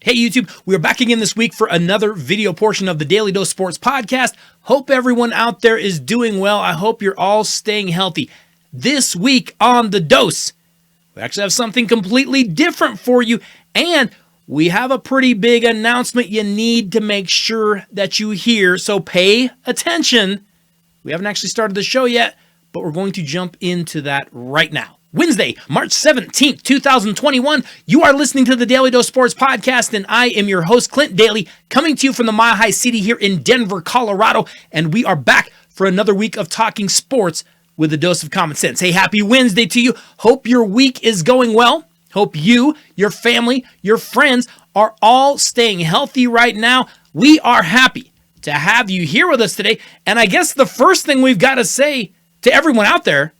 Hey YouTube, we are back again this week for another video portion of the Daly Dose Sports Podcast. Hope everyone out there is doing well. I hope you're all staying healthy. This week on The Dose, we actually have something completely different for you, and we have a pretty big announcement you need to make sure that you hear, so pay attention. We haven't actually started the show yet, but we're going to jump into that right now. Wednesday, March 17th, 2021, you are listening to the Daly Dose Sports Podcast, and I am your host, Clint Daly, coming to you from the Mile High City here in Denver, Colorado, and we are back for another week of talking sports with a dose of common sense. Hey, happy Wednesday to you. Hope your week is going well. Hope you, your family, your friends are all staying healthy right now. We are happy to have you here with us today, and I guess the first thing we've got to say to everyone out there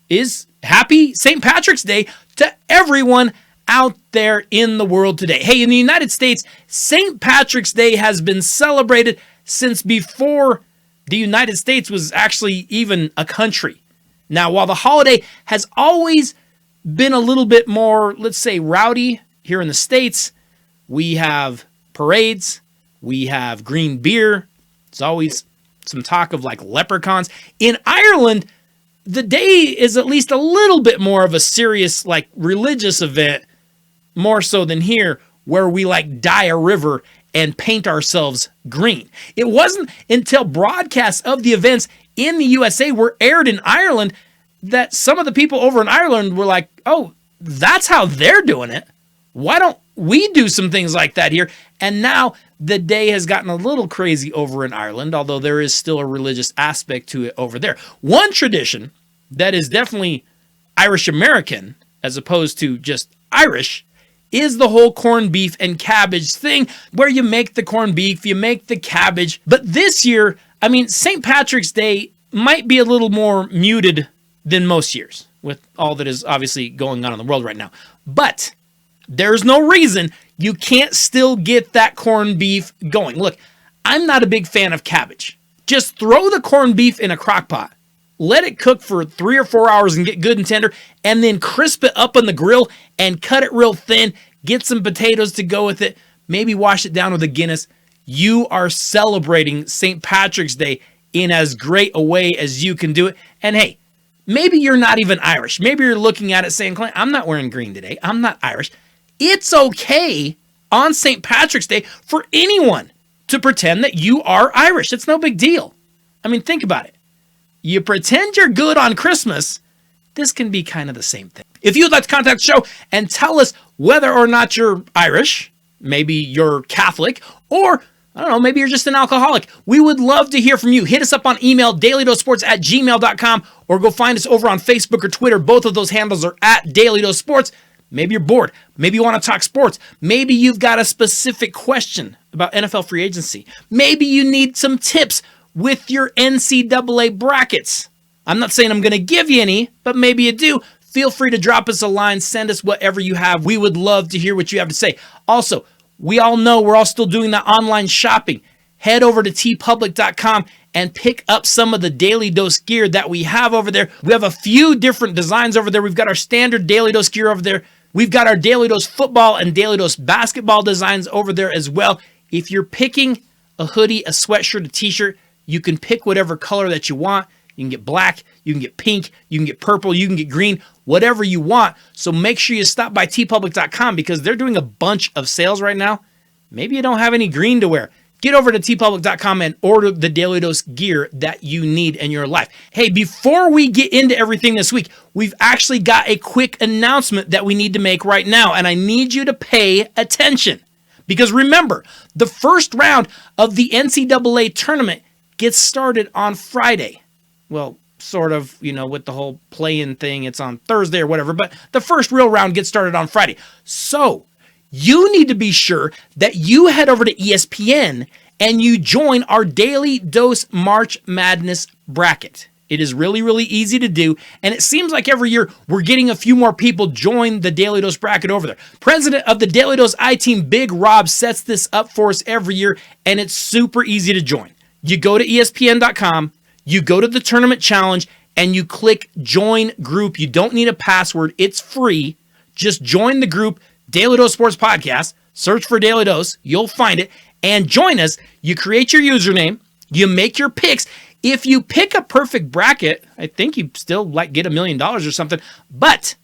is happy St. Patrick's Day to everyone out there in the world today. Hey, in the United States, St. Patrick's Day has been celebrated since before the United States was actually even a country. Now, while the holiday has always been a little bit more, let's say, rowdy here in the States, we have parades, we have green beer, there's always some talk of like leprechauns. In Ireland, the day is at least a little bit more of a serious, like, religious event, more so than here, where we, like, dye a river and paint ourselves green. It wasn't until broadcasts of the events in the USA were aired in Ireland that some of the people over in Ireland were like, oh, that's how they're doing it. Why don't we do some things like that here? And now the day has gotten a little crazy over in Ireland, although there is still a religious aspect to it over there. One tradition that is definitely Irish-American, as opposed to just Irish, is the whole corned beef and cabbage thing, where you make the corned beef, you make the cabbage. But this year, I mean, St. Patrick's Day might be a little more muted than most years, with all that is obviously going on in the world right now. But there's no reason you can't still get that corned beef going. Look, I'm not a big fan of cabbage. Just throw the corned beef in a crock pot. Let it cook for 3 or 4 hours and get good and tender, and then crisp it up on the grill and cut it real thin. Get some potatoes to go with it. Maybe wash it down with a Guinness. You are celebrating St. Patrick's Day in as great a way as you can do it. And hey, maybe you're not even Irish. Maybe you're looking at it saying, Clint, I'm not wearing green today. I'm not Irish. It's okay on St. Patrick's Day for anyone to pretend that you are Irish. It's no big deal. I mean, think about it. You pretend you're good on Christmas. This can be kind of the same thing. If you'd like to contact the show and tell us whether or not you're Irish, maybe you're Catholic, or I don't know, maybe you're just an alcoholic, we would love to hear from you. Hit us up on email, dalydosesports@gmail.com, or go find us over on Facebook or Twitter. Both of those handles are at Daly Dose Sports. Maybe you're bored. Maybe you want to talk sports. Maybe you've got a specific question about NFL free agency. Maybe you need some tips with your NCAA brackets. I'm not saying I'm going to give you any, but maybe you do. Feel free to drop us a line. Send us whatever you have. We would love to hear what you have to say. Also, we all know we're all still doing that online shopping. Head over to tpublic.com and pick up some of the Daly Dose gear that we have over there. We have a few different designs over there. We've got our standard Daly Dose gear over there. We've got our Daly Dose football and Daly Dose basketball designs over there as well. If you're picking a hoodie, a sweatshirt, a t-shirt, you can pick whatever color that you want. You can get black, you can get pink, you can get purple, you can get green, whatever you want. So make sure you stop by tpublic.com because they're doing a bunch of sales right now. Maybe you don't have any green to wear. Get over to tpublic.com and order the Daly Dose gear that you need in your life. Hey, before we get into everything this week, we've actually got a quick announcement that we need to make right now, and I need you to pay attention. Because remember, the first round of the NCAA Tournament gets started on Friday. Well, sort of, with the whole play-in thing, it's on Thursday or whatever, but the first real round gets started on Friday. So, you need to be sure that you head over to ESPN and you join our Daly Dose March Madness bracket. It is really, really easy to do, and it seems like every year we're getting a few more people join the Daly Dose bracket over there. President of the Daly Dose I-Team, Big Rob, sets this up for us every year, and it's super easy to join. You go to ESPN.com, you go to the Tournament Challenge, and you click Join Group. You don't need a password. It's free. Just join the group, Daly Dose Sports Podcast. Search for Daly Dose. You'll find it. And join us. You create your username. You make your picks. If you pick a perfect bracket, I think you still get $1 million or something. But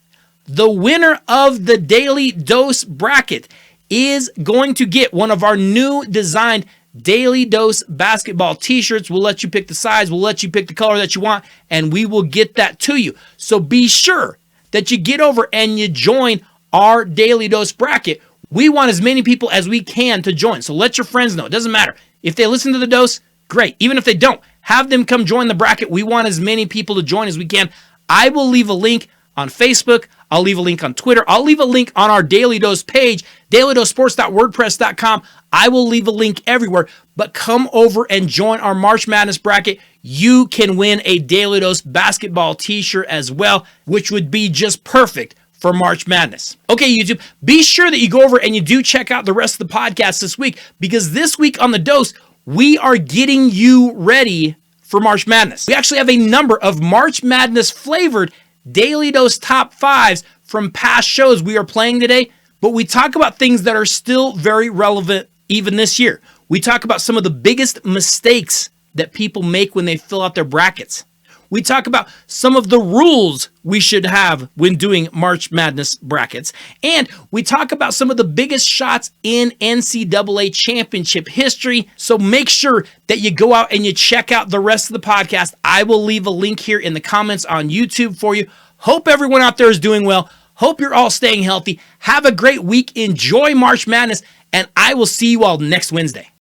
the winner of the Daly Dose bracket is going to get one of our new designed Daly Dose basketball t-shirts. We'll let you pick the size. We'll let you pick the color that you want, and we will get that to you. So be sure that you get over and you join our Daly Dose bracket. We want as many people as we can to join. So let your friends know. It doesn't matter. If they listen to the Dose, great. Even if they don't, have them come join the bracket. We want as many people to join as we can. I will leave a link on Facebook. I'll leave a link on Twitter. I'll leave a link on our Daly Dose page, dalydosesports.wordpress.com. I will leave a link everywhere. But come over and join our March Madness bracket. You can win a Daly Dose basketball t-shirt as well, which would be just perfect for March Madness. Okay, YouTube, be sure that you go over and you do check out the rest of the podcast this week, because this week on the Dose, we are getting you ready for March Madness. We actually have a number of March Madness flavored Daly Dose top 5s from past shows we are playing today, but we talk about things that are still very relevant even this year. We talk about some of the biggest mistakes that people make when they fill out their brackets. We talk about some of the rules we should have when doing March Madness brackets. And we talk about some of the biggest shots in NCAA championship history. So make sure that you go out and you check out the rest of the podcast. I will leave a link here in the comments on YouTube for you. Hope everyone out there is doing well. Hope you're all staying healthy. Have a great week. Enjoy March Madness. And I will see you all next Wednesday.